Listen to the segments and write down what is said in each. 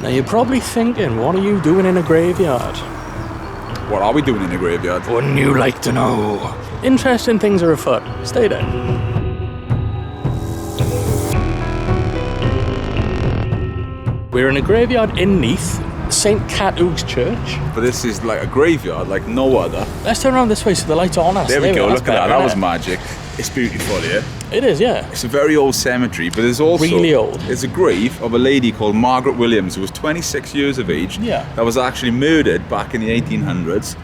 Now you're probably thinking, what are you doing in a graveyard? What are we doing in the graveyard? Wouldn't you like to know? Interesting things are afoot. Stay there. We're in a graveyard in Neath, St Catug's Church. But this is like a graveyard, like no other. Let's turn around this way so the light's on us. There we go, That's look at that. better, That was isn't magic. It's beautiful here. it? It is, yeah. It's a very old cemetery, but there's also Really old. There's a grave of a lady called Margaret Williams, who was 26 years of age. Yeah. That was actually murdered back in the 1800s.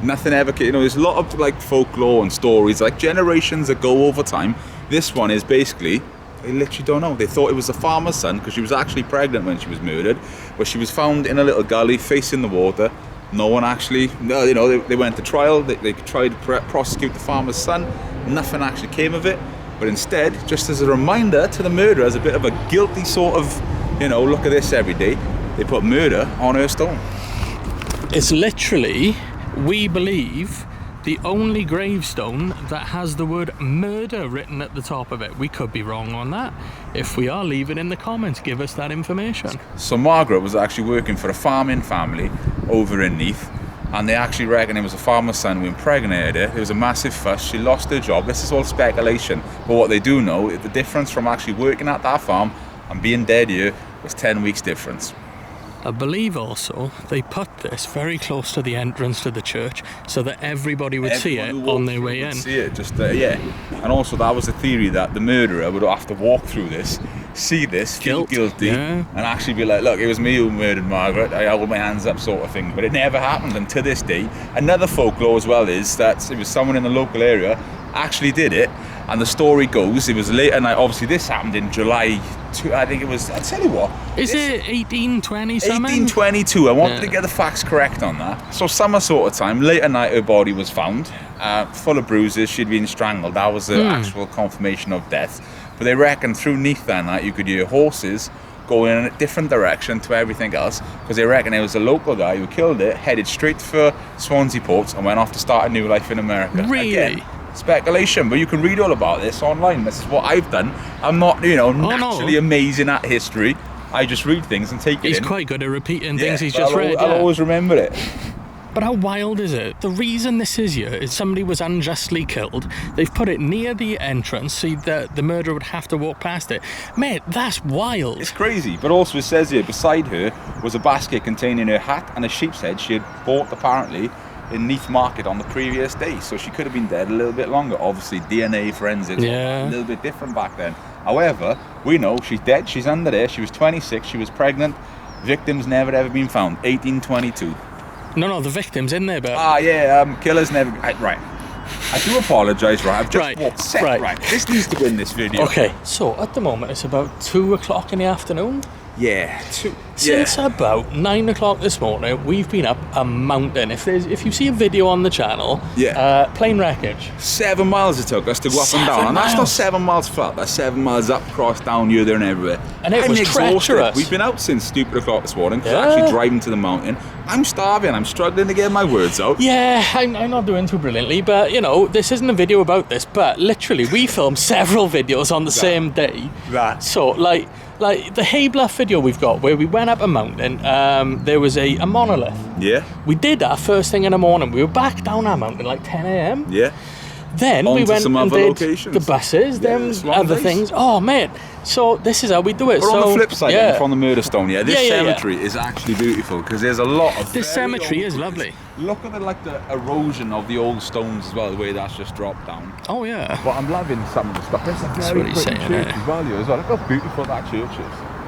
Nothing ever, there's a lot of like folklore and stories, like generations that go over time. This one is basically, they literally don't know. They thought it was a farmer's son because she was actually pregnant when she was murdered, but she was found in a little gully facing the water. No one actually, they went to trial. They tried to prosecute the farmer's son. Nothing actually came of it. But instead, just as a reminder to the murderer, as a bit of a guilty sort of, look at this every day, they put murder on her stone. It's literally, we believe, the only gravestone that has the word murder written at the top of it. We could be wrong on that. If we are, leave it in the comments. Give us that information. So Margaret was actually working for a farming family over in Neath, and they actually reckon it was a farmer's son who impregnated her. There was a massive fuss. She lost her job. This is all speculation. But what they do know is the difference from actually working at that farm and being dead here was 10 weeks difference. I believe also they put this very close to the entrance to the church so that everybody would see it on their way in. See it, and also that was the theory that the murderer would have to walk through this, see this, feel guilty, and actually be like, look, it was me who murdered Margaret, I hold my hands up, sort of thing. But it never happened, and to this day, another folklore as well is that it was someone in the local area actually did it. And the story goes, it was late at night. Obviously, this happened in July. I think it was. I'll tell you what. Is it 1820 something? 1822. I wanted to get the facts correct on that. So summer sort of time, late at night, her body was found, full of bruises. She'd been strangled. That was the actual confirmation of death. But they reckon through Neath that night, you could hear horses going in a different direction to everything else, because they reckon it was a local guy who killed it, headed straight for Swansea Port, and went off to start a new life in America. Really? Again, speculation, but you can read all about this online. This is what I've done. I'm not, naturally amazing at history. I just read things and take it in. He's quite good at repeating things he's just read. I'll always remember it. But how wild is it? The reason this is here is somebody was unjustly killed. They've put it near the entrance so that the murderer would have to walk past it. Mate, that's wild. It's crazy. But also it says here, beside her was a basket containing her hat and a sheep's head she had bought apparently in Neath Market on the previous day, so she could have been dead a little bit longer. Obviously DNA forensics a little bit different back then. However, we know she's dead, she's under there, she was 26, she was pregnant, victims never ever been found. 1822. No, the victim's in there, but killers never. Right, I do apologise, right? I've just walked set. Right, this needs to win this video. Okay, so at the moment it's about 2 o'clock in the afternoon. Yeah, Since about 9 o'clock this morning, we've been up a mountain. If you see a video on the channel, plane wreckage. 7 miles it took us to go up and down, and that's not 7 miles flat. That's 7 miles up, across, down, here, there, and everywhere. And it was treacherous. We've been out since stupid o'clock this morning. Actually driving to the mountain. I'm starving. I'm struggling to get my words out. Yeah, I'm not doing too brilliantly, but this isn't a video about this. But literally, we filmed several videos on the same day. So like the Haybluff video we've got where we went up a mountain, there was a monolith. Yeah. We did that first thing in the morning. We were back down our mountain like 10 a.m. Yeah. Then we went and did the buses, then other things. Oh, mate. So this is how we do it. But on the flip side, from the murder stone, this cemetery is actually beautiful because there's a lot of. This cemetery is lovely. Look at the erosion of the old stones as well, the way that's just dropped down. Oh yeah. But I'm loving some of the stuff. It's a very pretty church as well. Look how beautiful that church is.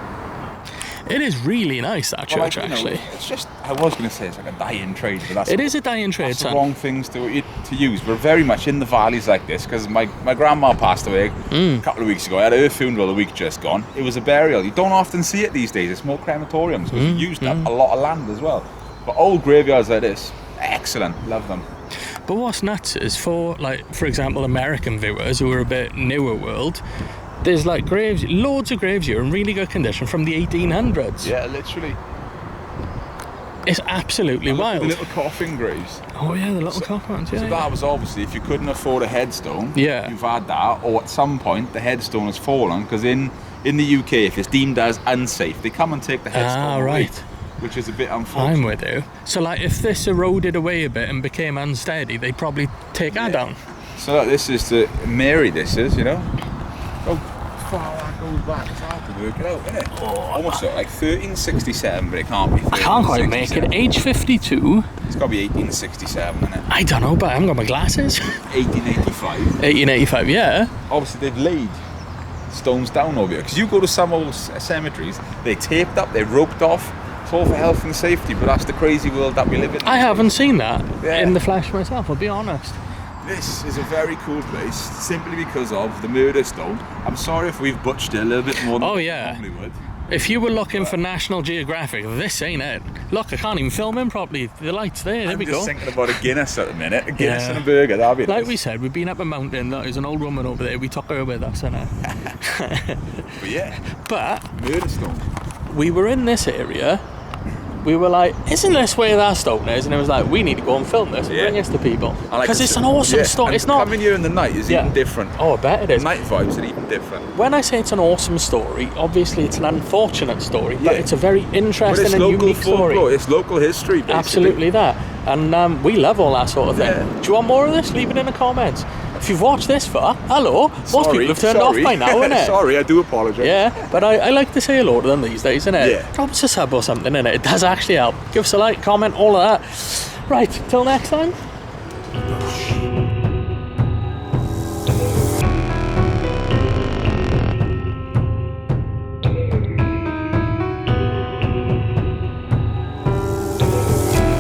It is really nice, that church, actually. It's just, I was going to say it's like a dying trade, but it is a dying trade, son. That's the wrong things to use. We're very much in the valleys like this, because my grandma passed away a couple of weeks ago. I had her funeral the week just gone. It was a burial. You don't often see it these days. It's more crematoriums, because we used up a lot of land as well. But old graveyards like this, excellent. Love them. But what's nuts is for example, American viewers who are a bit newer world, there's graves, loads of graves here in really good condition from the 1800s. Yeah, literally. It's absolutely wild. The little coffin graves. Oh yeah, the little coffins. Yeah. So that was obviously if you couldn't afford a headstone. Yeah. You've had that, or at some point the headstone has fallen because in in the UK, if it's deemed as unsafe, they come and take the headstone away, right. which is a bit unfortunate. I'm with you. So like if this eroded away a bit and became unsteady, they'd probably take that down. So look, this is the Mary, this is, you know. Oh, far that goes back, it's hard to work it out, isn't it? Almost look like 1367, but it can't be 1367. I can't quite make it. Age 52. It's got to be 1867, isn't it? I don't know, but I haven't got my glasses. 1885. 1885, yeah. Obviously they've laid stones down over here, because you go to some old cemeteries, they're taped up, they're roped off. It's all for health and safety, but that's the crazy world that we live in. I haven't seen that in the flesh myself, I'll be honest. This is a very cool place, simply because of the murder stone. I'm sorry if we've butchered it a little bit more than we normally would. If you were looking for National Geographic, this ain't it. Look, I can't even film him properly. The light's there, there we go. I'm just thinking about a Guinness at the minute. A Guinness and a burger, that'd be like nice. we said, we've been up a mountain. There's an old woman over there. We took her with us, innit? But yeah. But murder stone. We were in this area. We were like, isn't this where that stone is? And it was like, we need to go and film this and bring this to people. Because it's an awesome story. It's not... Coming here in the night is even different. Oh, I bet it is. Night vibes are even different. When I say it's an awesome story, obviously it's an unfortunate story, but it's a very interesting and unique story. It's local history, basically. Absolutely that. And we love all that sort of thing. Yeah. Do you want more of this? Leave it in the comments. If you've watched this far, hello. Most people have turned off by now, innit? Sorry, I do apologise. Yeah, but I like to say hello to them these days, innit? Yeah. Drop us a sub or something, innit? It does actually help. Give us a like, comment, all of that. Right, till next time.